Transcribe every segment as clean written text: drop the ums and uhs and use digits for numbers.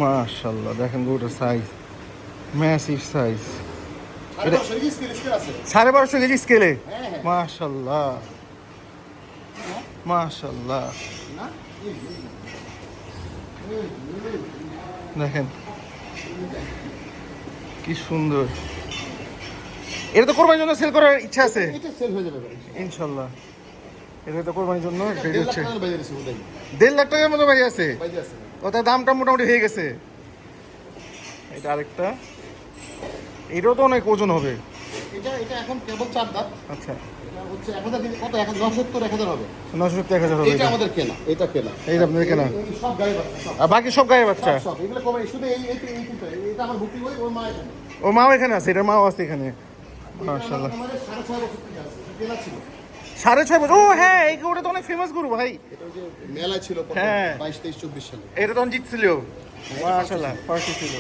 মাশাআল্লাহ দেখেন গরুটার সাইজ, ম্যাসিভ সাইজ। 1250 কেজি স্কেলে। মাশাআল্লাহ মাশাআল্লাহ দেখেন কি সুন্দর। এটা তো কোরবানির জন্য সেল করার ইচ্ছা আছে, ইনশাল্লাহ। এটা তো কোরবানির জন্য রেডি হচ্ছে। 1.5 লাখ টাকার মতো বাইরে আছে, ওটার দামটা মোটামুটি হয়ে গেছে। এটা আরেকটা, এটাও তো অনেক ওজন হবে। এটা এখন কেবল 4 দাঁত। আচ্ছা, এটা হচ্ছে 1000 কত 970 হবে। 970-1000 হবে। এটা আমাদের কেনা, এটা কেনা। এইটা আপনাদের কেনা। সব গায়ে বাচ্চা, আর বাকি সব গায়ে বাচ্চা। সব এগুলো কমে শুধু এই এটা আমার বুকিং হয় ওর মা এখানে। ও মাও এখানে আছে, এটার মাও আছে এখানে। মাশাআল্লাহ। আমাদের 6.5 বছর থেকে আছে, কেনা ছিল। 6.5 বছর। ও হ্যাঁ, এই গরুটা তো অনেক ফেমাস গরু ভাই। এটা যে মেলা ছিল হ্যাঁ 22, 23, 24 সালে। এটা তখন জিতছিল। মাশাআল্লাহ, ফার্স্ট ছিল।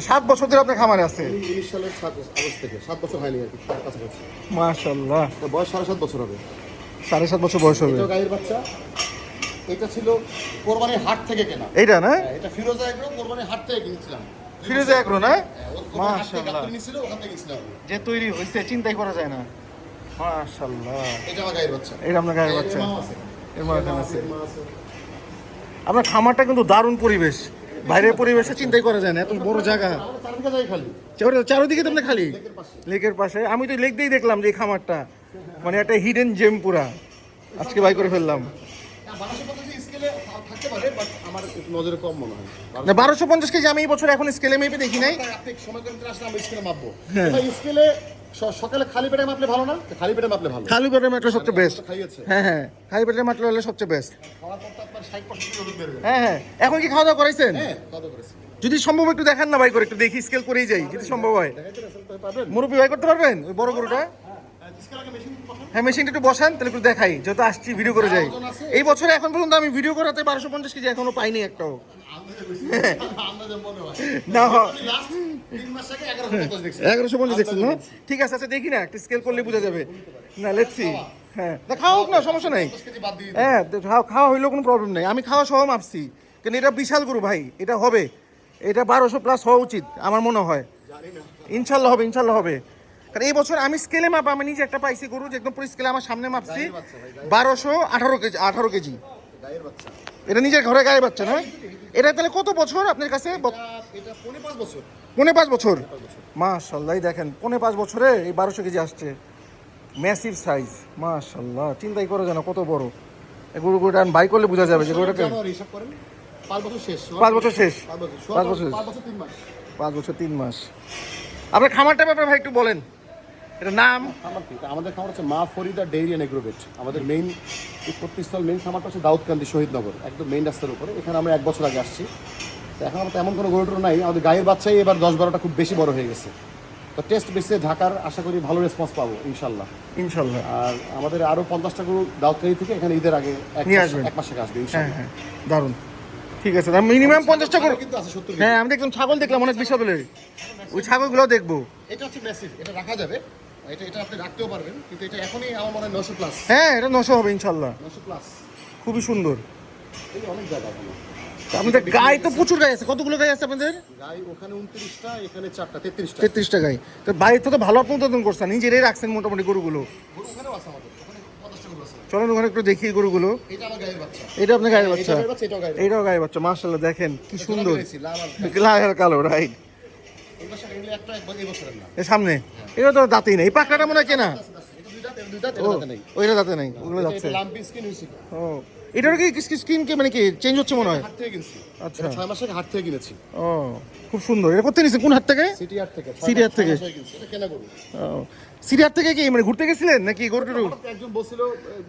7 বছর ধরে আপনার খামারে আছে। 19 সালের 7 আগস্ট থেকে, 7 বছর হয়নি আর কি, কাছাকাছি। মাশাআল্লাহ, তো বয়স 7.5 বছর হবে। 7.5 বছর বয়স হবে। এটা গায়ের বাচ্চা। এটা ছিল কোরবানির হাট থেকে কেনা। এইটা না? এটা ফিরোজা এগ্রো কোরবানির হাট থেকে কিনেছিলাম। ফিরোজা এগ্রো না? মাশাআল্লাহ। নিছিল ওখান থেকে কিনেছিলাম। যে তৈরি হইছে চিন্তাই করা যায় না। মাশাআল্লাহ। এটা আমার গায়ের বাচ্চা। এটা আপনার গায়ের বাচ্চা। এর মা এখানে আছে। মা আছে। আপনার খামারটা কিন্তু দারুণ পরিবেশ, বাইরের পরিবেশে চিন্তাই করা যায় না, এত বড় জায়গা। চারদিকে যাই খালি। চারদিকে তো আপনার খালি লেকের পাশে। আমি তো লেক দিয়েই দেখলাম যে এই খামারটা মানে একটা হিডেন জেম পুরা। আজকে বাই করে ফেললাম। না 1250 স্কেলে থাকতে পারে, বাট আমার একটু নজরে কম মনে হয়। না 1250 কেজি আমি এই বছর এখন স্কেলে মেপে দেখি নাই। আপনি সময় করে আসলে আমরা স্কেলে মাপবো। ভাই স্কেলে সকালে খালি পেটে মাপলে ভালো না? খালি পেটে মাপলে ভালো। খালি পেটে মাপলে সবচেয়ে বেস্ট। খাইয়েছে। হ্যাঁ হ্যাঁ, খালি পেটে মাপলে হলে সবচেয়ে বেস্ট। খাওয়ার পর তো আপনার 60% ওজন বেড়ে যাবে। হ্যাঁ হ্যাঁ। এখন কি খাওয়া দাওয়া করাইছেন? হ্যাঁ, খাওয়া করেছি। যদি সম্ভব একটু দেখান না ভাই করে, একটু দেখি স্কেল করেই যাই যদি সম্ভব হয়। দেখাইতে আসলে তো পারবেন। মুরব্বি ভাই করতে পারবেন ওই বড় গরুটা? স্কেল আগে মেশিন বসান। হ্যাঁ, মেশিনটা একটু বসান তাহলে একটু দেখাই, যেহেতু আসছি ভিডিও করে যাই। এই বছরে এখন পর্যন্ত আমি ভিডিও করাতে 1250 কেজি এখনো পাইনি একটাও। আমাদের মনে হয় না লাস্ট 3 মাস আগে 1150 দেখছি। 1150 দেখছেন না? ঠিক আছে, আচ্ছা দেখি না, একটা স্কেল করলে বোঝা যাবে। না লেটস সি। হ্যাঁ, না খাওয়া হোক না, সমস্যা নাই। 10 কেজি বাদ দিয়ে হ্যাঁ, খাওয়া হইলেও কোনো প্রবলেম নাই, আমি খাওয়া সহ মাপছি। কিন্তু এটা বিশাল গরু ভাই, এটা হবে, এটা 1200 প্লাস হওয়া উচিত আমার মনে হয়। জানি না। ইনশাল্লাহ হবে, ইনশাল্লাহ হবে। কারণ এই বছর আমি স্কেলে মাপা, আমি নিজে একটা পাইছি গরু যে একদম পুরো স্কেলে আমার সামনে মাপছি 1218 কেজি, 18 কেজি। গায়ের বাচ্চা। এটা নিজের ঘরে গায়ে বাচ্চা না? এটা তাহলে কত বছর আপনার কাছে? এটা 5.5 বছর। 5.5 বছর। মাশাআল্লাহ, দেখেন 5.5 বছরে এই 1200 কেজি আসছে। ম্যাসিভ সাইজ, মাশাআল্লাহ, চিন্তাই করা যায় না কত বড়। এই গরুটা বাই করলে বোঝা যাবে যে গরুটাকে। হিসাব করেন 5 বছর শেষ। 5 বছর শেষ। 5 বছর। 5 বছর 5 বছর 3 মাস। 5 বছর 3 মাস। আপনার খামারটা ব্যাপারে ভাই একটু বলেন, এটা নাম? আমাদের খামার হচ্ছে মা ফরিদা ডেইরি এন্ড এগ্রোভেট। আমাদের মেইন উৎপত্তিস্থল, মেইন খামারটা হচ্ছে দাউদকান্দি শহীদনগর, একদম মেইন রাস্তার উপরে। এখানে আমরা 1 বছর আগে আসছি। তো এখন আমাদের এমন কোনো গরুটরু নাই। আমাদের গায়ের বাচ্চাই এবার 10-12টা খুব বেশি বড় হয়ে গেছে। তো টেস্ট বেসে ঢাকার আশা করি ভালো রেসপন্স পাবো ইনশাল্লাহ। ইনশাল্লাহ। আর আমাদের আরও 50টা গরু দাউদকান্দি থেকে এখানে ঈদের আগে নিয়ে আসবেন। 1 মাস আগে আসবে হ্যাঁ ইনশাল্লাহ। হ্যাঁ, দারুণ। ঠিক আছে, মিনিমাম 50টা গরু কিন্তু আছে 70। হ্যাঁ, আমি দেখলাম ছাগল, দেখলাম অনেক বিশাল বলে, ওই ছাগলগুলো দেখবো। এটা হচ্ছে ম্যাসিভ, এটা রাখা যাবে। এটা আপনি রাখতেও পারবেন, কিন্তু এটা এখনই আমার মনে হয় 900 প্লাস। হ্যাঁ, এটা 900 হবে ইনশাল্লাহ। 900 প্লাস, খুবই সুন্দর। এই অনেক জায়গা এখনো। আপনাদের গায়ে তো প্রচুর গায়ে আছে, কতগুলো গায়ে আছে আপনাদের? গাই ওখানে 29টা, এখানে 4টা, 33টা। 33টা গায়ে। তো বাইরে তো ভালো উৎপাদন করছেন, নিজেরাই রাখছেন মোটামুটি গরুগুলো। গরু ওখানেও আছে আমাদের, ওখানে 50টা গরু আছে। চলেন ওখানে একটু দেখি গরুগুলো। এটা আমার গায়ের বাচ্চা। এটা আপনার গায়ের বাচ্চা? এটা গায়ের বাচ্চা, এটাও গায়ের বাচ্চা। এইটাও গায়ে বাচ্চা, মাশাআল্লাহ, দেখেন কি সুন্দর। লাল লাল আর কালো, রাইট। এই বছর এগুলো একটা একবার এই বছরের না। এর সামনে এটা তো দাঁতেই নেই, এই পাকড়াটা মনে হয় কেনা। এটা দুই দাঁত, এটা দাঁতে নেই। ওইটা দাঁতে নেই, ওগুলো যাচ্ছে। এটা লাম্পি স্কিন হইছিল। ও, এটারও কি স্কিন কি মানে কি চেঞ্জ হচ্ছে মনে হয়? হাট থেকে কিনছি। আচ্ছা। 6 মাস আগে হাট থেকে কিনেছি। ও, খুব সুন্দর। এটা কোথা থেকে নিছেন, কোন হাট থেকে? সিটি হাট থেকে। সিটি হাট থেকে। এটা কেনা গরু। ও, সিটি হাট থেকে কি মানে ঘুরতে গেছিলেন নাকি গরুটুরু? একজন বলছিল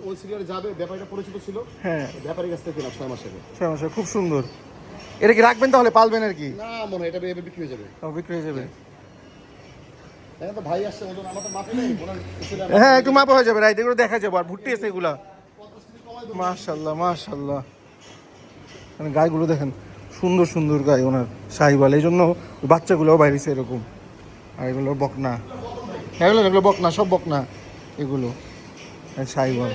ওই সিরিয়ালে যাবে, ব্যাপারটা পরিচিত ছিল। হ্যাঁ, ব্যাপারীর কাছ থেকে কেনা 6 মাস আগে। 6 মাসে। খুব সুন্দর। এটা কি রাখবেন তাহলে, পালবেন আর কি? না মনে হয় এটা এবার বিক্রি হয়ে যাবে। ও, বিক্রি হয়ে যাবে। এখন তো ভাই আসছে, ওজন আমার তো মাপে নেই। হ্যাঁ, একটু মাপা হয়ে যাবে, রাইট। এগুলো দেখা যাবে। আর ভুট্টি আছে এগুলা। মাশাআল্লাহ, মাশাআল্লাহ, মানে গাইগুলো দেখেন, সুন্দর সুন্দর গাই ওনার, শাহিওয়াল। এই জন্য বাচ্চাগুলোও বাইরেছে এরকম। আর এগুলো বকনা, হ্যাঁ এগুলো বকনা, সব বকনা এগুলো, শাহিওয়াল।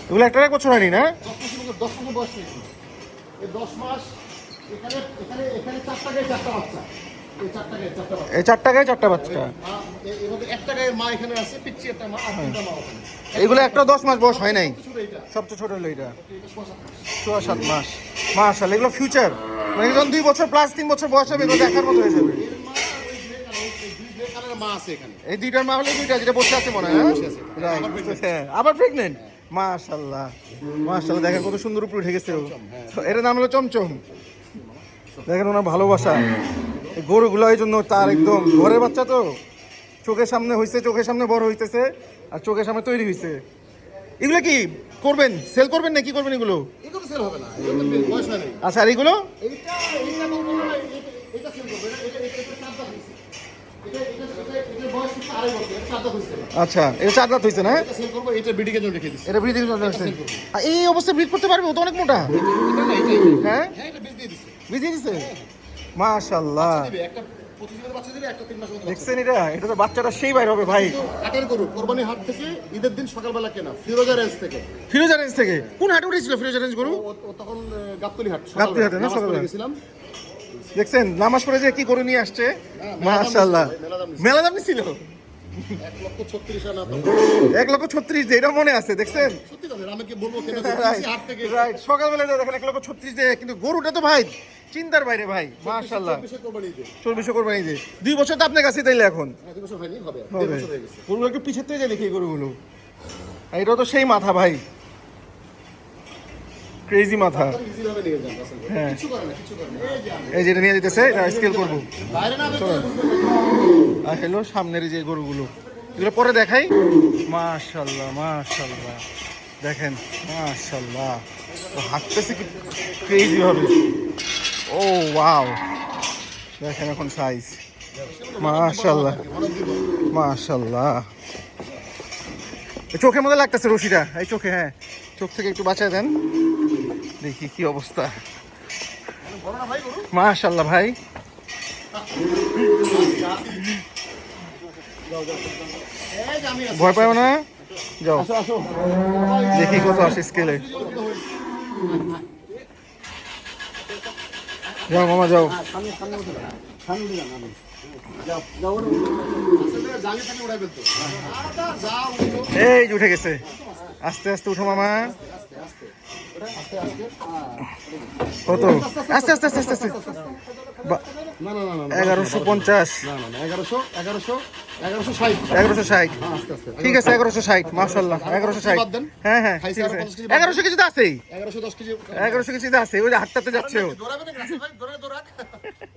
এগুলো একটা 1 বছর হয়নি না? 10 মাস বয়স নেই এই 10 মাস এখানে এখানে এখানে 4টা গায়ে 4টা বাচ্চা এই 4টা গায়ে 4টা বাচ্চা এই 4 টাকায় 4টা বাচ্চা এভাবে একটা গায়ের মা এখানে আছে পিচ্চি একটা মা আর তিনটা মা ওখানে এগুলো একটা 10 মাস বয়স হয় নাই ছোট এটা সবচেয়ে ছোট হলো এটা এটা 7 মাস মাশাআল্লাহ এগুলো ফিউচার মানে যখন 2 বছর প্লাস 3 বছর বয়স হবে এগুলো দেখার মতো হয়ে যাবে এর মা ওই গ্রে কালারের মা আছে এখানে এই দুইটার মা হলে দুইটা যেটা বসে আছে মনে হয় হ্যাঁ? হ্যাঁ, আবার প্রেগনেন্ট মাশাআল্লাহ মাশাআল্লাহ দেখেন কত সুন্দর উপরে উঠে গেছে ও। এর নাম হলো চমচম দেখেন ওনার ভালোবাসা এই গরুগুলো এই জন্য তার একদম ঘরের বাচ্চা তো চোখের সামনে হইছে চোখের সামনে বড় হইতেছে আর চোখের সামনে তৈরি হইছে এগুলো কি করবেন সেল করবেন না কি করবেন এগুলো এগুলো সেল হবে না এগুলো বয়স হয় নাই আচ্ছা আর এগুলো এইটা এইটা বলবো না এটা সেল করবে এটা 4 দাঁত হইছে এটা বয়স 2.5 বছর এটা 4 দাঁত হইছে আচ্ছা এটা 4 দাঁত হইছে না এটা সেল করব এটা বিডিকে জন্য রেখে দিছি এটা ব্রিডিং জন্য আছে আর এই অবস্থায় ব্রিড করতে পারবে ও তো অনেক মোটা এটা না এটা হ্যাঁ হ্যাঁ এটা বিজ দিয়ে দিছে বুঝিয়ে দিছে মাশাআল্লাহ দিবে একটা প্রতিদিনের বাচ্চা দিলে একটা 3 মাসের মধ্যে দেখছেন এটা তো বাচ্চাটা সেই বাইর হবে ভাই হাটের গরু কোরবানি হাট থেকে ঈদের দিন সকালবেলা কেনা ফিরোজা রেঞ্জ থেকে ফিরোজা রেঞ্জ থেকে কোন হাটে উঠেছিল ফিরোজা রেঞ্জ গরু ও তখন গাবতলী হাট গাবতলী হাটে না, নামাজ পড়ে সকালবেলা। গেছিলাম দেখছেন নামাজ পড়ে যে কি গরু নিয়ে আসছে মাশাআল্লাহ মেলা দাম ছিল 1,36,000 না তো 1,36,000 দিয়ে এটা মনে আছে দেখছেন সত্যি কথা আমি কি বলবো কেন হাট থেকে রাইট সকালবেলা দেখেন 1,36,000 দিয়ে কিন্তু গরুটা তো ভাই চিন্তার বাইরে ভাই মাশাআল্লাহ 24 কোরবানি ঈদে 24 কোরবানি দিয়ে 2 বছর তো আপনার কাছে তাইলে এখন হ্যাঁ 2 বছর হয়নি হবে 1.5 হবে বছর হয়ে গেছে গরুগুলো একটু পিছের থেকে দেখি এই গরুগুলো আর এটাও তো সেই মাথা ভাই ক্রেজি মাথা ইজি ভাবে নিয়ে যান আসলে হ্যাঁ। কিছু করে না এই যে আমি এই যেটা নিয়ে যেতেছে এটা স্কেল করবো বাইরে না বের আর হলো সামনের যে গরুগুলো এগুলো পরে দেখাই মাশাআল্লাহ মাশাআল্লাহ দেখেন মাশাআল্লাহ ও হাঁটতেছে কি ক্রেজি হবে ও ওয়াও দেখেন এখন সাইজ মাশাআল্লাহ মাশাআল্লাহ এই চোখের মধ্যে লাগতেছে রশিটা এই চোখে হ্যাঁ চোখ থেকে একটু বাঁচায় দেন দেখি কি অবস্থা বড় না ভাই গরু মাশাআল্লাহ ভাই এই যে আমি ভয় পাও না যাও আসো আসো দেখি কত আসে স্কেলে যাও মামা যাও সামনে সামনে উঠে সামনে উঠে যান আমি যাও যাও আসলে জানি থেকে উড়াইবেন তো আদা যাও উঠো এই যে উঠে গেছে আস্তে আস্তে উঠো মামা আস্তে আস্তে কত আস্তে আস্তে আস্তে আস্তে আস্তে না না না না 1150 না না 1160 1160 আস্তে আস্তে ঠিক আছে 1160 মাশাআল্লাহ 1160 হ্যাঁ হ্যাঁ ঠিক আছে 1100 কিছু তো আছেই 1110 কেজি 1100 কিছু তো আছে ওই যে হাতটাতে যাচ্ছে ও দৌড়াবে না গাছে ভাই দৌড়ে দৌড়াক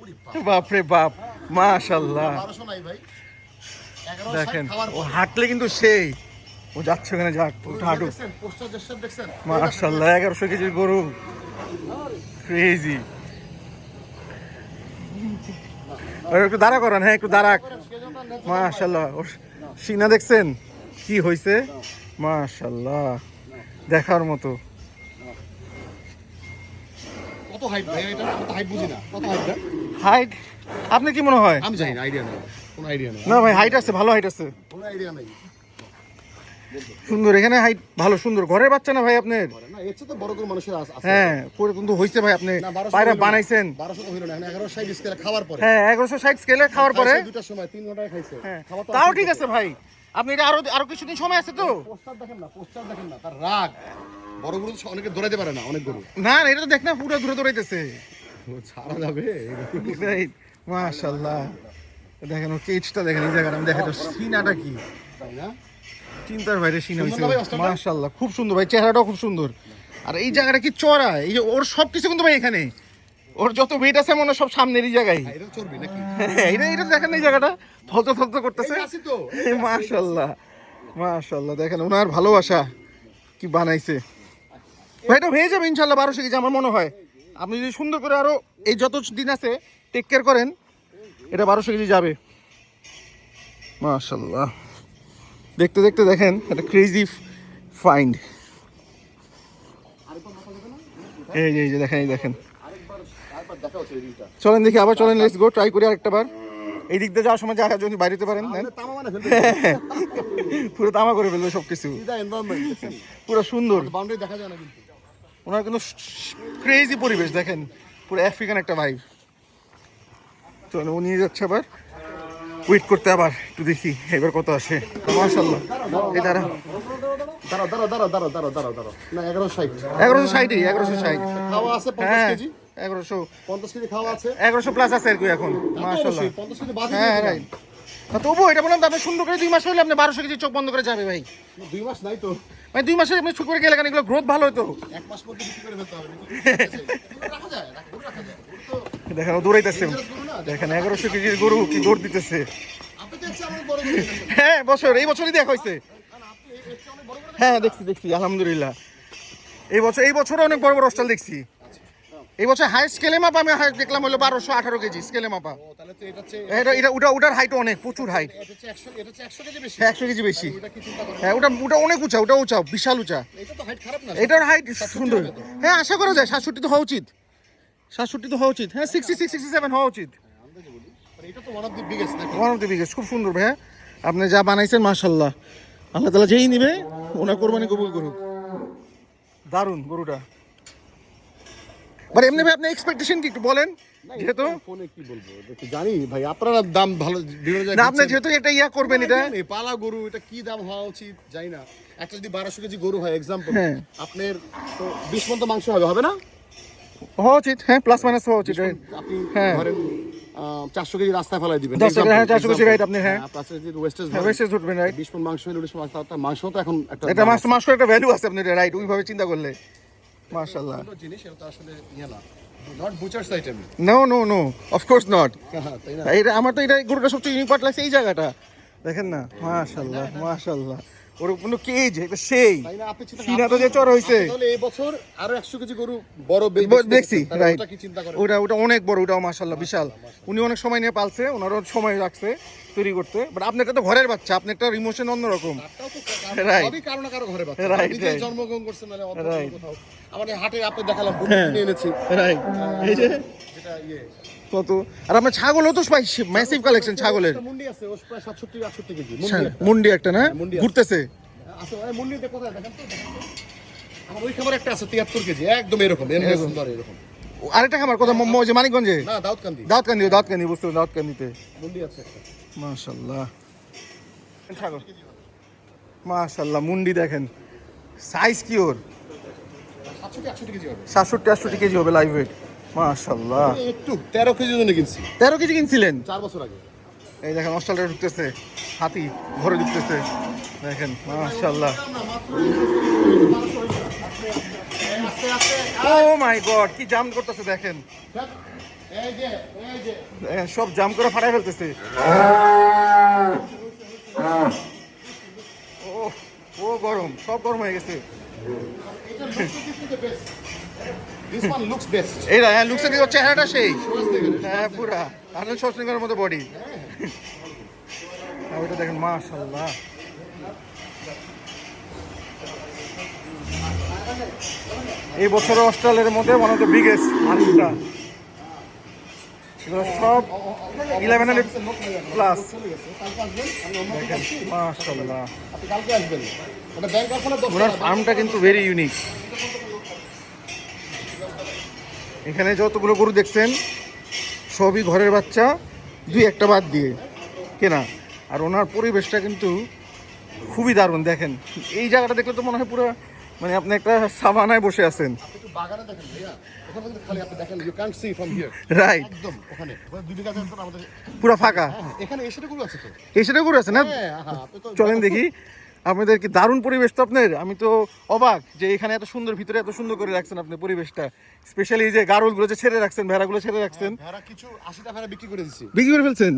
ওরে বাপ বাপ রে বাপ মাশাআল্লাহ 1200 নাই ভাই 1160 দেখেন খাওয়ার ও হাঁটলে কিন্তু সেই ও যাচ্ছে ওখানে যাক ওটা হাঁটুক দেখছেন পোস্টার জেস্টার দেখছেন মাশাআল্লাহ 1100 কেজির গরু ক্রেজি আর একটু দাঁড়া করেন হ্যাঁ একটু দাঁড়াক মাশাআল্লাহ ওর সিনা দেখছেন কি হইছে মাশাআল্লাহ দেখার মতো কত হাইট ভাই এটা আমি তো হাইট বুঝি না কত হাইট হাইট আপনি কি মনে হয় আমি জানি না আইডিয়া নেই কোনো আইডিয়া নেই না ভাই হাইট আছে ভালো হাইট আছে কোনো আইডিয়া নেই সুন্দর এখানে হাইট ভালো সুন্দর ঘরের বাচ্চা না ভাই আপনার না এর চেয়ে তো বড় করে মানুষের আছে হ্যাঁ করে কিন্তু হইছে ভাই আপনি না 1200 পায়রা বানাইছেন 1200 তো হইল না এখন 1160 স্কেলে খাওয়ার পরে হ্যাঁ 1160 স্কেলে খাওয়ার পরে দুটার সময় 3 ঘন্টায় খাইছে হ্যাঁ খাওয়া তো তাও ঠিক আছে ভাই আপনি এটা আরো কিছুদিন সময় আছে তো পোস্টার দেখেন না তার রাগ বড় গরু তো অনেকে দৌড়াইতে পারে না অনেক গরু না না এটা তো দেখ না পুরো দূরে দৌড়াইতেছে ছাড়া যাবে মাশাআল্লাহ দেখেন ও কেজটা দেখেন এই জায়গাটা আমি দেখেন তো সিনাটা কি তাই না চিন্তার বাইরে সিনা হইছে সুন্দর না ভাই অস্ত্রটা? মাশাআল্লাহ খুব সুন্দর ভাই চেহারাটাও খুব সুন্দর আর এই জায়গাটা কি চড়া এই যে ওর সব কিছু কিন্তু ভাই এখানে ওর যত ওয়েট আছে মনে হয় সব সামনেরই জায়গায় এটা চর্বি নাকি হ্যাঁ, এটা দেখেন এই জায়গাটা থলতে করতেছে এই আছি তো মাশাআল্লাহ মাশাআল্লাহ দেখেন ওনার ভালোবাসা কি বানাইছে ভাই এটা হয়ে যাবে ইনশাআল্লাহ 1200 কেজি আমার মনে হয় আপনি যদি সুন্দর করে আরো এই যত দিন আছে টেক কেয়ার করেন এটা 1200 কেজি যাবে মাশাআল্লাহ দেখতে দেখতে দেখেন এটা ক্রেজি ফাইন্ড এই যে দেখেন এই দেখেন আরেকবার দেখা হচ্ছে এই জিনিসটা চলেন দেখি আবার চলেন লেটস গো ট্রাই করি আরেকটা বার এই দিক দিয়ে যাওয়ার সময় জায়গা যদি বাইরে যেতে পারেন দেন তামা মানে ফেলতে পুরো তামা করে ফেলবে সব কিছু সিধা এনভায়রনমেন্ট দেখছেন পুরো সুন্দর বাউন্ডারি দেখা যায় না কিন্তু ওনার কিন্তু ক্রেজি পরিবেশ দেখেন, পুরো আফ্রিকান একটা ভাইব। তো ও নিয়ে যাচ্ছে আবার, ওয়েট করতে আবার একটু দেখি এবার কত আসে। মাশাআল্লাহ, এই দাঁড়াও না 1160 1160 1160 খাওয়া আছে 50 হ্যাঁ কেজি 1100 কেজি খাওয়া আছে 1100 প্লাস আছে আর কি এখন। মাশাআল্লাহ 50 কেজি বাদ হ্যাঁ দিয়ে রাইট। তবু এটা বললাম তো, আপনি সুন্দর করে 2 মাস হলে আপনি 1200 কেজি চোখ বন্ধ করে যাবে ভাই। 2 মাস নাই তো, মানে 2 মাসে আপনি শুট করে গেলে কেন, এগুলো গ্রোথ ভালো হতো। 1 মাস মধ্যে বিক্রি করে ফেলতে হবে। রাখা যায় দেখেন ও দৌড়াইতেছে, দেখেন 1100 কেজির গরু কি দৌড় দিতেছে। আপনি দেখছেন আমার বড় করে দেখেন। হ্যাঁ এই বছরই দেখা হয়েছে। হ্যাঁ দেখছি আলহামদুলিল্লাহ। এই বছর অনেক বড় বড় স্টল দেখছি। এই বছর হাই স্কেলে মাপা আমি দেখলাম হলো 1218 কেজি স্কেলে মাপা। ও তাহলে তো এটা হচ্ছে ওটার হাইট অনেক, প্রচুর হাইট। এটা হচ্ছে 100 কেজি বেশি। হ্যাঁ 100 কেজি বেশি। ওটা কি চিন্তা করেন? হ্যাঁ ওটা অনেক উঁচা, ওটা উঁচা, বিশাল উঁচা। এটা তো হাইট খারাপ না। এটার হাইট সুন্দর। হ্যাঁ আশা করা যায় 67 তো হওয়া উচিত, 67 তো হওয়া উচিত। হ্যাঁ 66 67 হওয়া উচিত। আন্দাজে বলি। মানে এটা তো ওয়ান অফ দি বিগেস্ট নাকি? ওয়ান অফ দ্য বিগেস্ট, খুব সুন্দর ভাই। আপনি যা বানাইছেন মাশাআল্লাহ, আল্লাহ তাআলা যেই নিবে ওনার কোরবানি কবুল করুক। দারুন গরুটা। এমনি ভাই আপনার এক্সপেকটেশন কি একটু বলেন, যেহেতু ফোনে কি বলবো দেখি জানি ভাই আপনারা দাম ভালো বিভিন্ন না জায়গায় আপনি যেহেতু এটা ইয়া করবেন, এটা পালা গরু এটা কি দাম হওয়া উচিত জানি না। একটা যদি 1200 কেজি গরু হয় এক্সাম্পল, হ্যাঁ। আপনার তো 20 মণ তো মাংস হবে না? হওয়া উচিত, হ্যাঁ প্লাস মাইনাস হওয়া উচিত। আপনি হ্যাঁ। ধরেন 400 কেজি রাস্তায় ফেলাই দিবেন। 400 কেজি রাইট আপনি, হ্যাঁ প্লাস যদি ওয়েস্টেজ ওয়েস্টেজ উঠবেন রাইট। 20 মণ মাংস হলে 20 মণ মাংস তো এখন একটা এটা মাংসের একটা ভ্যালু আছে আপনার, রাইট ওইভাবে চিন্তা করলে। মাশাআল্লাহ। সুন্দর জিনিস, এটা তো আসলে ইয়া না, not butcher's item. No of course not. তাই না? এটা আমার তো এটা গরুটা সবচেয়ে ইউনিক পার্ট লাগছে এই জায়গাটা দেখেন না। মাশাআল্লাহ ওর কোনো কেজ এটা সেই তাই না? আপনি চিন্তা সিনা তো যে চড় হইছে তাহলে এই বছর আরো 100 কেজি গরু বড় দেখছি রাইট। ওটা কি চিন্তা করেন? ওটা অনেক বড়, ওটাও মাশাআল্লাহ বিশাল। উনি অনেক সময় নিয়ে পালছে, ওনারও সময় রাখছে তৈরি করতে। বাট আপনারটা তো ঘরের বাচ্চা, আপনারটার ইমোশন অন্যরকম। তাও তো Right. সবই কারো না কারো ঘরে বাচ্চা। Right, নিজে right. জন্মগ্রহণ করছেন মানে অত Right. কোথাও। আমাদের হাটে আপনি দেখালাম বুট হ্যাঁ। কিনে এনেছি। রাইট এই যে যেটা ইয়ে কত। আর আপনার ছাগলও তো ম্যাসিভ কালেকশন ছাগলের। একটা মুন্ডি আছে, ও প্রায় 67 68 কেজি। মুন্ডি একটা। মুন্ডি একটা না মুন্ডি আছে। ঘুরতেছে। আছে ওই মুন্ডিতে কোথায় দেখেন তো? আমার ওই খাবার একটা আছে 73 কেজি, একদম এরকম সুন্দর এরকম। আরেকটা খামার কোথায় যে মানিকগঞ্জে না দাউদকান্দি দাউদকান্দি বুঝতে দাউদকান্দিতে। মুন্ডি আছে একটা। মাশাআল্লাহ ছাগল মাশাআল্লাহ। মুন্ডি দেখেন সাইজ কি ওর, 67 68 কেজি হবে। 67-68 কেজি হবে লাইভ ওয়েট। মাশাআল্লাহ। একটু 13 কেজি জন্য কিনছি 13 কেজি কিনছিলেন? 4 বছর আগে। এই দেখেন অস্ট্রেলিয়া ঢুকতেছে, হাতি ঘরে ঢুকতেছে দেখেন মাশাআল্লাহ। ও মাই গড কি জাম করতেছে দেখেন, এই যে দেখেন, সব জাম করে ফাটাই ফেলতেছে। ও গরম, সব গরম হয়ে গেছে। This one looks best. এইটা হ্যাঁ লুকসে কি চেহারাটা সেই, হ্যাঁ পুরা আর্নল্ড শোয়ার্জনেগারের মতো বডি। আর ওইটা দেখেন মাশাআল্লাহ। এই বছর অস্ট্রেলিয়ার মধ্যে ওয়ান অফ দ্য বিগেস্ট আর্টটা। এগুলো সব 1100 প্লাস দেখেন মাশাআল্লাহ। আপনি কালকে আসবেন। ওটা ব্যাংক অফনে ওনার ফার্মটা কিন্তু ভেরি ইউনিক। এখানে যতগুলো গরু দেখছেন সবই ঘরের বাচ্চা, দুই একটা বাদ দিয়ে কেনা। আর ওনার পরিবেশটা কিন্তু খুবই দারুণ। দেখেন এই জায়গাটা দেখলে তো মনে হয় পুরো মানে আপনি একটা সাভানায় বসে আছেন। একটু বাগানে দেখেন ভাইয়া, ওখানে কিন্তু খালি আপনি দেখেন, you can't see from here. Right একদম ওখানে 2 বিঘা জমি তো আমাদের। পুরো ফাঁকা। হ্যাঁ এখানে এসে গুলো আছে তো। এই সেটা গরু আছে না? হ্যাঁ আপনি তো চলেন দেখি আপনাদের কি দারুণ পরিবেশ তো আপনার। আমি তো অবাক যে এখানে এত সুন্দর, ভিতরে এত সুন্দর করে রাখছেন আপনি পরিবেশটা। স্পেশালি এই যে গারুলগুলো যে ছেড়ে রাখছেন, ভেড়াগুলো ছেড়ে রাখছেন, ভেড়া কিছু 80টা ভেড়া বিক্রি করে দিছি। বিক্রি করে ফেলছেন।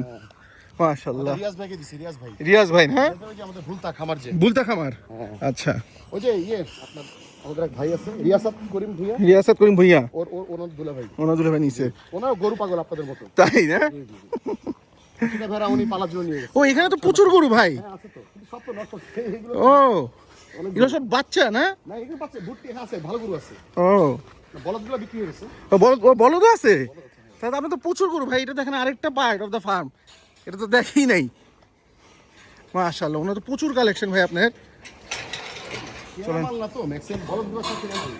মাশাআল্লাহ। রিয়াজ ভাইকে দিছি, রিয়াজ ভাই। রিয়াজ ভাই হ্যাঁ, ওই যে আমাদের ভুলতা খামার যে। বুলতা খামার। আচ্ছা ওই যে ইয়ে আপনার আমাদের এক ভাই আছে রিয়াসাত করিম ভুইয়া, রিয়াসাত করিম ভুইয়া, ওনার দুলা ভাই। ওনাদুল ভাই নিছে। ওনার গরু পাগল আপনাদের মতো। তাই না? 80টা ভেড়া উনি পালার জন্য নিয়ে গেছে। ও এখানে তো প্রচুর গরু ভাই। হ্যাঁ আছে তো, কিন্তু সব তো নষ্ট হচ্ছে। এগুলো ও এগুলো সব বাচ্চা না? না এগুলো পাচ্ছে ভুট্টি আছে, ভালো গরু আছে। ও বলদগুলো বিক্রি হয়ে গেছে। বলো তো আছে তাহলে আপনি তো প্রচুর গরু ভাই। এটা দেখেন আরেকটা পার্ট অফ দ্য ফার্ম, এটা তো দেখি নাই। মাশাআল্লাহ ওনার তো প্রচুর কালেকশন ভাই আপনার। চলেন মাল না তো ম্যাক্সিমাম বলদগুলো সব কিনে আনছি।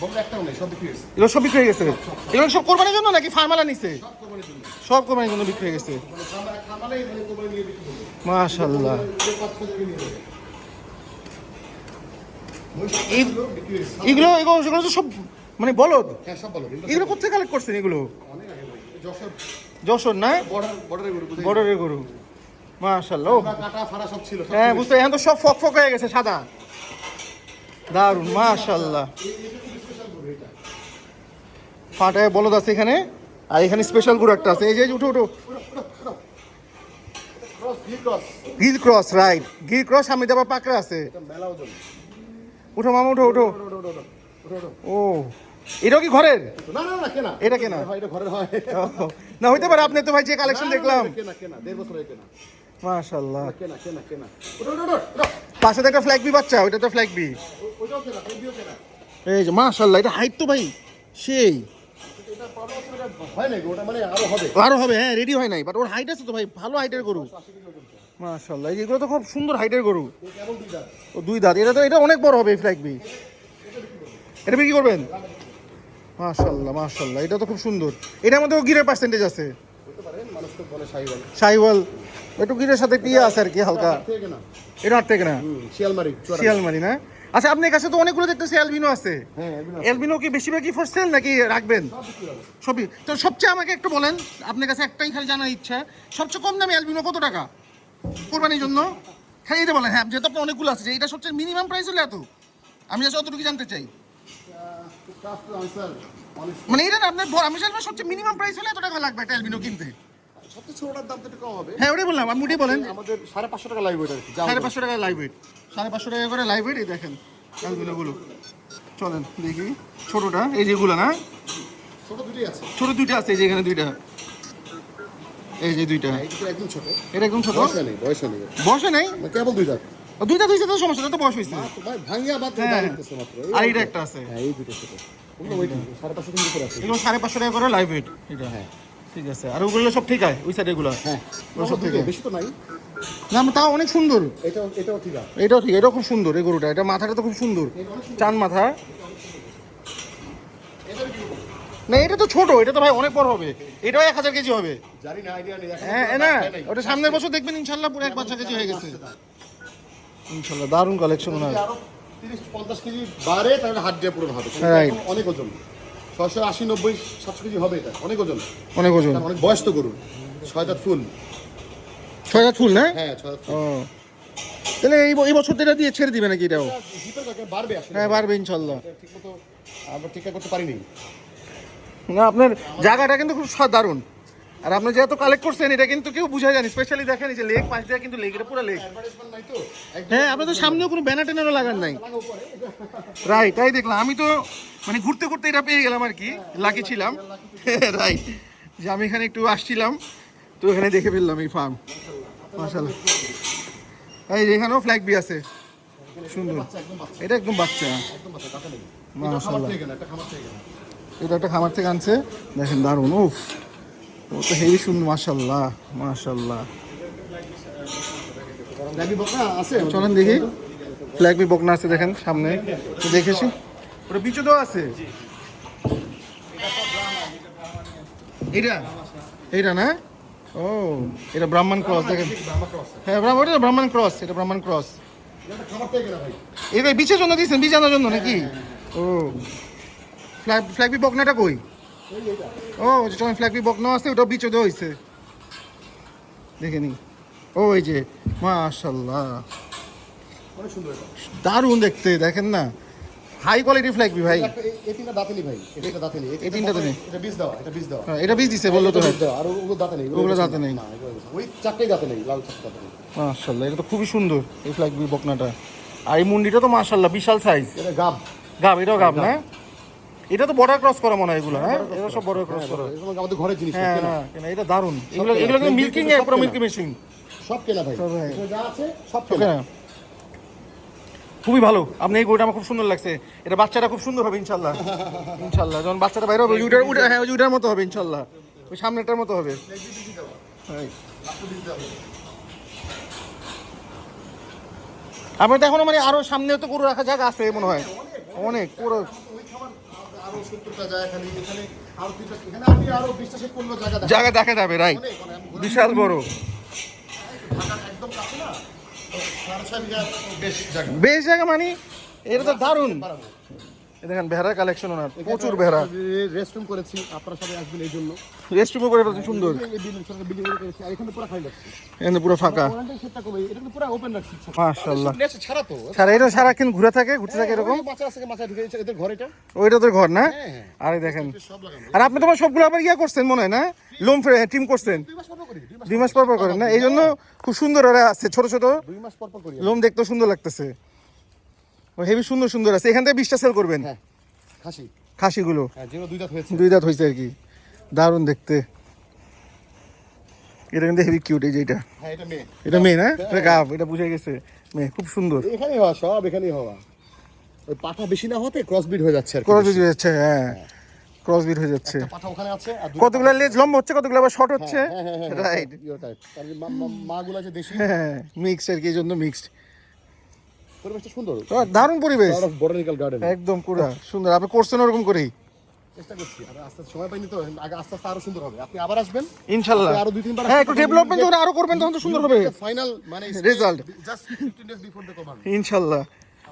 বকনা একটাও নেই, সব বিক্রি হয়েছে। এগুলো সব বিক্রি হয়ে গেছে। এগুলো সব কোরবানির জন্য নাকি ফার্মালা নিছে? সব কোরবানির জন্য। সব কোরবানির জন্য বিক্রি হয়ে গেছে। মানে খামালেই মানে কোরবানি নিয়ে বিক্রি করবে। মাশাআল্লাহ। যে 5-6 টাকা নিয়ে যাবে। এগুলো এগুলো এগুলো তো সব মানে বলদ। হ্যাঁ, সব বলো। এগুলো কোথায় কালেক্ট করছেন এগুলো? অনেক আগে ভাই। যশোর যশোর না? বর্ডারের গরু বুঝাই। বর্ডারের গরু। মাশাআল্লাহ। আমরা কাটা ফাড়া সব ছিল। সব হ্যাঁ বুঝতে, এখন তো সব ফক ফক হয়ে গেছে সাদা। দারুন মাশাআল্লাহ। ফাটায় বলদ আছে এখানে, আর এখানে স্পেশাল গরু একটা আছে। এই যে উঠো উঠো। Cross, Gir cross. Gir cross, right. Gir cross, সামনে আবার পাকড়া আছে। এটা মেলা ওজন। উঠো মামা, উঠো উঠো। ওঠো। ও, এটাও কি ঘরের? না না না, কেনা। এটা কেনা? ভাই, এটা ঘরের হয়। ও, না হইতে পারে, আপনি তো ভাই যে কালেকশন দেখলাম। কেনা 1.5 বছরের কেনা। মাশাআল্লাহ। কেনা। ওঠো। পাশে তো একটা ফ্ল্যাগ বি বাচ্চা, ওইটা তো ফ্ল্যাগ বি। ওইটাও কেনা, ওইটাও কেনা। এই যে মাশাআল্লাহ, এটা হাইট তো ভাই সেই। এটা 15 বছরের হয় নাই, ওটা মানে আরো হবে। আরো হবে, হ্যাঁ রেডি হয় নাই, বাট ওর হাইট আছে তো ভাই, ভালো হাইটের গরু। 80 কেজি ওজন। মাশাআল্লাহ, এগুলো তো খুব সুন্দর হাইটের গরু। এটা কেমন 2 দাঁত? ও 2 দাঁত, এটা অনেক বড় হবে এই ফ্ল্যাগ বি। এটা বিক্রি করবেন? মাশাআল্লাহ, এটা তো খুব সুন্দর। এটার মধ্যে গিরের পার্সেন্টেজ আছে। বলতে পারেন, মানুষ তো বলে শাহিওয়াল। শাহিওয়াল, একটু গিরের সাথে টিয়া আছে আর কি হালকা। থেকে কেনা। এটা হাট থেকে না? শিয়ালমারি। শিয়ালমারি না? আচ্ছা, আপনার কাছে তো অনেকগুলো দেখতেছি অ্যালবিনো আছে। হ্যাঁ, অ্যালবিনো কি বেশিরভাগই ফর সেল নাকি রাখবেন? সবই তো। সবচেয়ে আমাকে একটু বলেন, আপনার কাছে একটাই খালি জানার ইচ্ছা, সবচেয়ে কম দামে অ্যালবিনো কত টাকা কোরবানির জন্য? খালি এটা বলেন। হ্যাঁ, যেহেতু আপনার অনেকগুলো আছে, যে এটা সবচেয়ে মিনিমাম প্রাইস হলে এত, আমি আসলে অতটুকু জানতে চাই। মানে এটা না আপনার, আমি জানবো সবচেয়ে মিনিমাম প্রাইস হলে এত টাকা লাগবে একটা অ্যালবিনো কিনতে। সবচেয়ে ছোটটার দাম তো একটু কম হবে। হ্যাঁ, ওটাই বললাম, আপনি ওটাই বলেন। আমাদের 550 টাকা লাইভ ওয়েট আর কি। 550 টাকা লাইভ ওয়েট, 550 টাকা করে লাইভ ওয়েট। এই দেখেন অ্যালবিনোগুলো। চলেন দেখি ছোটটা, এই যেগুলো না, ছোট দুটোই আছে। ছোট দুইটা আছে, এই যে এখানে দুইটা, এই যে দুইটা। এটা তো একদম ছোট। এটা একদম ছোট, বয়স নেই। বয়সে নেই। মানে কেবল 2 দাঁত। দুইটা দুইটা তো সমস্যা নেই, তো বয়স হয়েছে। ভাই ভাঙিয়া বাদ হ্যাঁ। দাম দিতেছে মাত্র। আর এটা একটা আছে, হ্যাঁ, এই দুটো ছোট। ওগুলো ওই 550 কেজি করে আছে। এগুলো 550 টাকা করে লাইভ ওয়েট। এটা হ্যাঁ। ঠিক আছে। আর ওগুলো সব ঠিক আছে, ওই সাইড এগুলো হ্যাঁ, ওগুলো সব ঠিক আছে। বেশি তো নাই। না, তাও অনেক সুন্দর। এটাও ঠিক আছে। এটাও ঠিক, এটাও খুব সুন্দর এই গরুটা। এটা মাথাটা তো খুব সুন্দর, চান মাথা। না, এটা তো ছোট, এটা তো ভাই অনেক বড় হবে। এটাও 1000 কেজি হবে। জানি না, আইডিয়া নেই। হ্যাঁ না, ওটা সামনের বছর দেখবেন ইনশাল্লাহ পুরো 1 বাচ্চা কেজি হয়ে গেছে ইনশাল্লাহ। দারুণ কালেকশন ওনার। আরো 30-50 কেজি বাড়ে, তাহলে হাত দিয়ে পূরণ হবে। Right. এখন অনেক ওজন। 680-90-700 কেজি হবে এটা। অনেক ওজন। অনেক ওজন। কারণ অনেক বয়স তো গরুর। 6 দাঁত ফুল। 6 হাজার ফুল না? হ্যাঁ, 6 দাঁত ফুল। ও, তাহলে এই বছর এটা দিয়ে ছেড়ে দিবে নাকি এটাও? জিপের কাছে বাড়বে আসলে। হ্যাঁ, পারবে ইনশাল্লাহ। ঠিকমতো আমরা ঠিকঠাক করতে পারিনি। না, আপনার জায়গাটা কিন্তু খুব দারুণ। আর আপনি যেহেতু কালেক্ট করছেন, এটা কিন্তু কেউ বুঝাই জানি। স্পেশালি দেখেন এই যে লেগ পাশ দিয়ে কিন্তু লেগ, এটা পুরো লেগ। অ্যাডভার্টাইজমেন্ট নাই তো। হ্যাঁ, আপনাদের সামনেও কোনো ব্যানার ট্যানারও লাগান নাই। রাইট, তাই দেখলাম। আমি তো মানে ঘুরতে ঘুরতে এটা পেয়ে গেলাম আর কি, লাকি ছিলাম। রাইট, যে আমি এখানে একটু আসছিলাম, তো এখানে দেখে ফেললাম এই ফার্ম। মাশাআল্লাহ, এই যে এখানেও ফ্ল্যাগ বি আছে, সুন্দর। এটা একদম বাচ্চা। একদম বাচ্চা, কাছে নেই। মাশাআল্লাহ, একটা খামার থেকে কেনা। এটা একটা খামার থেকে আনছে। দেখেন দারুণ। উফ, ও তো হেভি সুন্দর। মাশাআল্লাহ। লাগি বকা আছে। চলেন দেখি, ফ্ল্যাগ বি বকনা আছে দেখেন সামনে, তো দেখেছি। ওটা বিচু দেওয়া আছে। এটা না? ও, এটা ব্রাহ্মণ ক্রস দেখেন। হ্যাঁ, ওটা ব্রাহ্মণ ক্রস, এটা ব্রাহ্মণ ক্রস। এটা খামার থেকে কেনা ভাই। এটা বিচের জন্য দিয়েছেন, বীজ আনার জন্য নাকি? ও, ফ্ল্যাগ বি বকনাটা কই? ও, যখন ফ্ল্যাগ বি বকনা আছে, ওটা বিচে দেওয়া হয়েছে। দেখে নি। ও, এই যে মাশাআল্লাহ, অনেক সুন্দর এটা। দারুণ দেখতে। দেখেন না, হাই কোয়ালিটি ফ্ল্যাগ বি ভাই। এই তিনটা দাঁতে নেই ভাই। এটা দাঁতে নেই। এই তিনটাতে নেই। এটা বীজ দেওয়া, এটা বীজ দেওয়া। হ্যাঁ, এটা বীজ দিছে বললো তো। বীজ দেওয়া, আর ওগুলো দাঁতে নেই। ওগুলো দাঁতে নেই। না, এগুলো বীজ। ওই চারটেই দাঁতে নেই, লাল চারটে দাঁতে নেই। মাশাআল্লাহ, এটা তো খুবই সুন্দর এই ফ্ল্যাগ বি বকনাটা। আর এই মুন্ডিটা তো মাশাআল্লাহ বিশাল সাইজ। এটা গাব। এটাও গাব না? এটা তো বর্ডার ক্রস করা মনে হয় এগুলো। হ্যাঁ, এটা সব বর্ডার ক্রস করা। এগুলো আমাদের ঘরের জিনিস। হ্যাঁ, এটা দারুণ। এগুলো কিন্তু মিল্কিং এর পুরো মিল্কি মেশিন। সব কেনা ভাই। সব ভাই। যা আছে সব কেনা। খুবই ভালো। আপনি এই গরুটা আমার খুব সুন্দর লাগছে। এটা বাচ্চাটা খুব সুন্দর হবে ইনশাল্লাহ। যখন বাচ্চাটা বাইরে হবে, হ্যাঁ, ওইটার মতো হবে ইনশাল্লাহ, ওই সামনেটার মতো হবে। আপনার তো এখনো মানে আরো সামনে তো গরু রাখা জায়গা আছে মনে হয়, অনেক পুরো। আরো 70টা জায়গা খালি, এখানে আরো 2টা, এখানে আপনি আরো 20টা সে 15 জায়গা দেখেন। জায়গা দেখা যাবে, রাইট, অনেক, মানে আমি বিশাল বড়, ঢাকা একদম কাছে না, তো 6.5 বিঘা বেশ জায়গা। বেশ জায়গা মানে, এটা তো দারুণ। এই দেখেন বেহারার কালেকশন ওনার, প্রচুর বেহারা। রেস্টরুম করেছি, আপনারা সবাই আসবেন এই জন্য। রেস্টরুমও করে ফেলছে সুন্দর, এই বিল্ডিং সরকার বিল্ডিং করেছি, আর এখানে পুরো খালি রাখছি। এখানে পুরো ফাঁকা, ওয়ারেন্টি সেটটা কমে, এটা কিন্তু পুরো ওপেন রাখছি। মাশাআল্লাহ। ছাড়া তো সারা এটা সারাক্ষণ ঘুরে থাকে, ঘুরতে থাকে এরকম। মাছ আছে, মাছ ঢুকে দিচ্ছে এদের ঘর এটা। ওইটা তোর ঘর না? হ্যাঁ, হ্যাঁ। আরে দেখেন, সব লাগানো। আর আপনি তোমার সবগুলো আবার ইয়া করছেন মনে হয় না, লোম টিম করছেন, 2 মাস পর পর করি, 2 মাস পর পর করেন না, এই জন্য খুব সুন্দর ওরা আছে, ছোট ছোট 2 মাস পর পর করি। লোম দেখতেও সুন্দর লাগতেছে, ও হেভি সুন্দর সুন্দর আছে। এখান থেকে 20টা সেল করবেন হ্যাঁ, খাসি। খাসিগুলো, হ্যাঁ, যেগুলো 2 দাঁত হয়েছে। 2 দাঁত হয়েছে আর কি, দারুণ দেখতে। এটা কিন্তু হেভি কিউট, এই যে এটা, হ্যাঁ, এটা মেয়ে। এটা মেয়ে না, এটা গাব, এটা বুঝে গেছে মেয়ে, খুব সুন্দর। এখানেই হওয়া, সব এখানেই হওয়া। ওই পাঠা বেশি না হতে ক্রস বিট হয়ে যাচ্ছে আর কি। ক্রস বিট হয়ে যাচ্ছে, হ্যাঁ ক্রস বিট হয়ে যাচ্ছে। একটা পাঠা ওখানে আছে, আর কতগুলো লেজ লম্বা হচ্ছে, কতগুলো আবার শর্ট হচ্ছে, রাইট, তার মাগুলো আছে দেশি। হ্যাঁ মিক্সড আর কি, এই জন্য মিক্সড। পরিবেশটা সুন্দর, দারুণ পরিবেশ, বোটানিক্যাল গার্ডেন একদম পুরো সুন্দর। আপনি করছেন ওরকম করেই, চেষ্টা করছি। আর আস্তে আস্তে সময় পাইনি তো, আগে আস্তে আস্তে আরো সুন্দর হবে। আপনি আবার আসবেন ইনশাআল্লাহ। আরো 2-3 বার হ্যাঁ, একটু ডেভেলপমেন্ট যখন আরো করবেন তখন তো সুন্দর হবে ফাইনাল, মানে result, just 15 days before the command. ইনশাআল্লাহ।